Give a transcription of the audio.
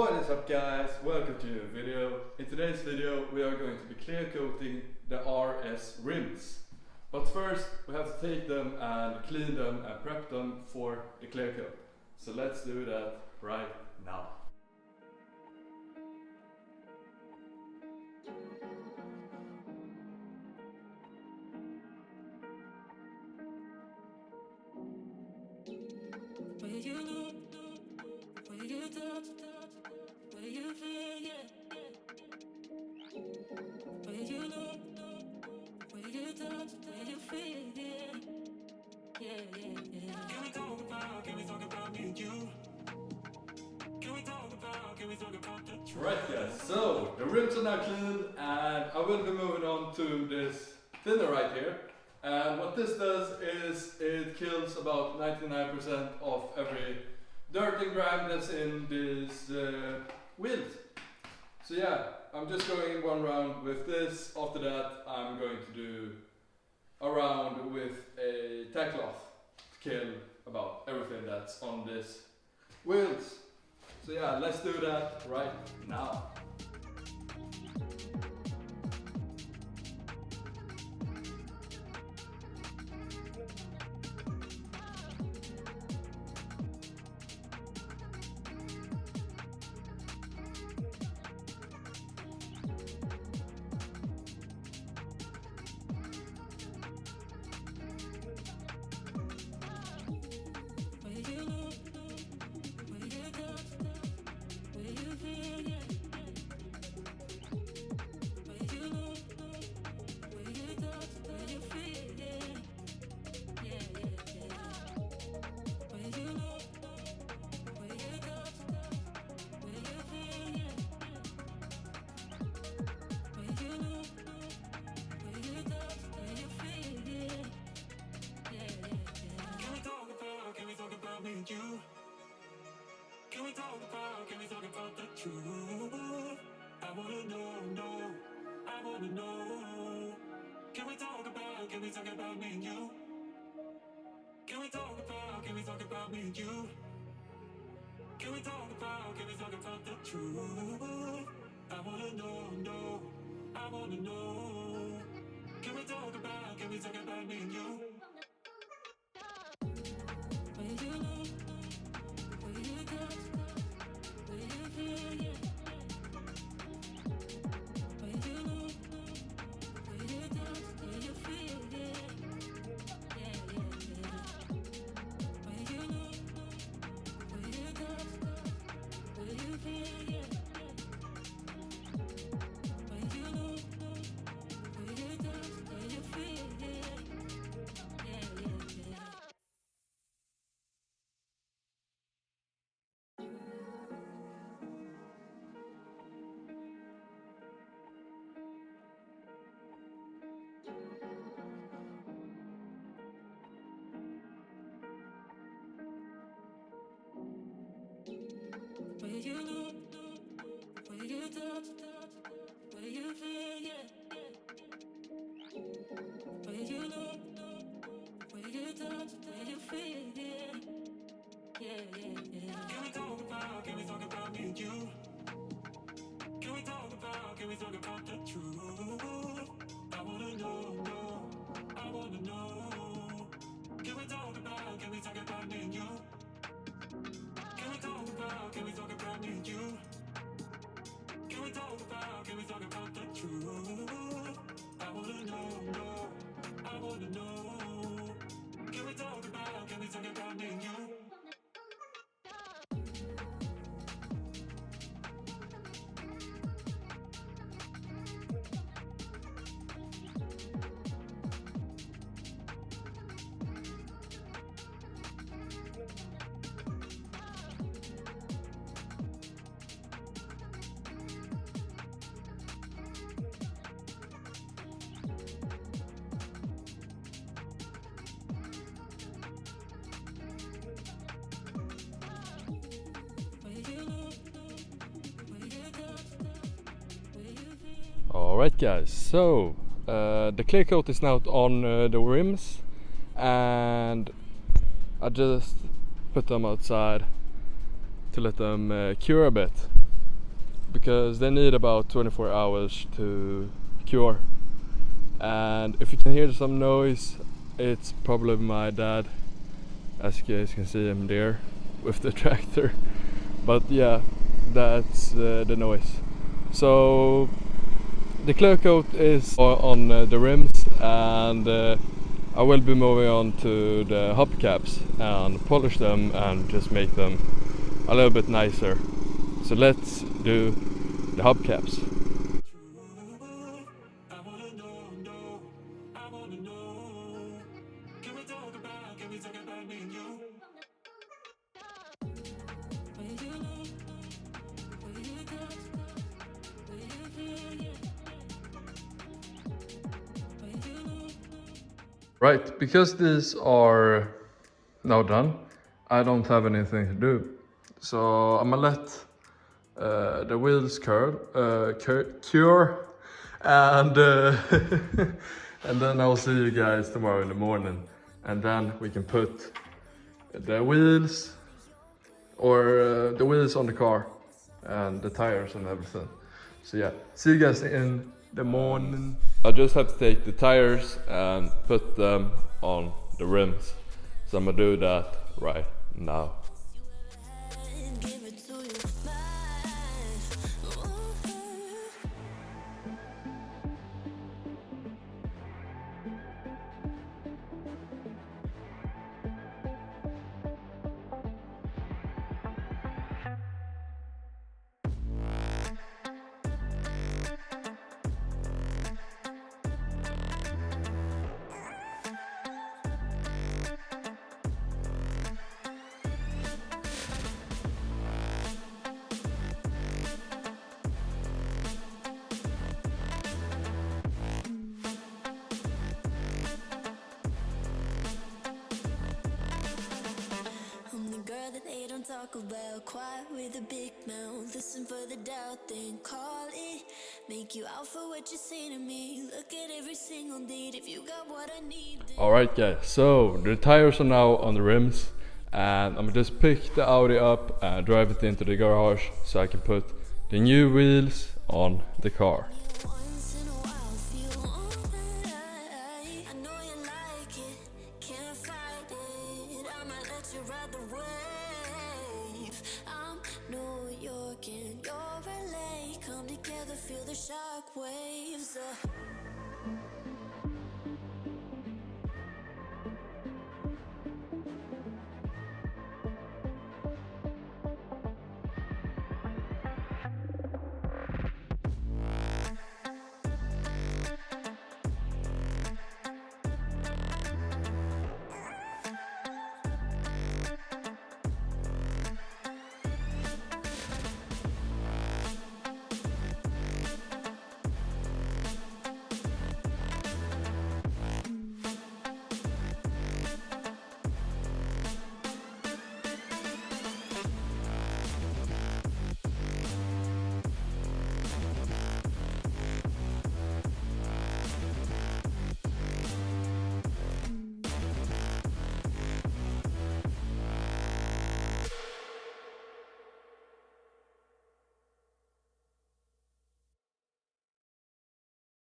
What is up guys, welcome to a new video. In today's video we are going to be clear coating the RS rims. But first we have to take them and clean them and prep them for the clear coat. So let's do that right now. Right guys, so the rims are now cleaned and I will be moving on to this thinner right here. And what this does is it kills about 99% of every dirt and grime that's in these wheels. So yeah, I'm just going one round with this. After that I'm going to do a round with a tack cloth to kill about everything that's on this wheels. So yeah, let's do that right now. Can we talk about the truth? I wanna know. Can we talk about me and you? Can we talk about me and you? Can we talk about the truth? I wanna know. Can we talk about me and you? Can we talk about the truth? I wanna know. Can we talk about me and you? Can we talk about me and you? Can we talk about the truth? I wanna know. Can we talk about me and you? Alright guys, so the clear coat is now on the rims, and I just put them outside to let them cure a bit. because they need about 24 hours to cure. And if you can hear some noise, it's probably my dad, as you guys can see him there with the tractor. But yeah, that's the noise. So the clear coat is on the rims, and I will be moving on to the hubcaps and polish them and just make them a little bit nicer. So let's do the hubcaps. Right, because these are now done, I don't have anything to do. So I'm gonna let the wheels cure, and and then I'll see you guys tomorrow in the morning, and then we can put the wheels on the car and the tires and everything. So yeah, see you guys in the morning. I just have to take the tires and put them on the rims. So I'm gonna do that right now. Talk about quiet with a big mouth. Listen for the doubt, then call it. Make you out for what you say to me. Look at every single need if you got what I need. Alright guys, so the tires are now on the rims, and I'm gonna just pick the Audi up and drive it into the garage so I can put the new wheels on the car. Once in a while, feel alright. I know you like it, can't fight it. I might let you ride the wave. I'm New York and you're LA. Come together, feel the shock waves.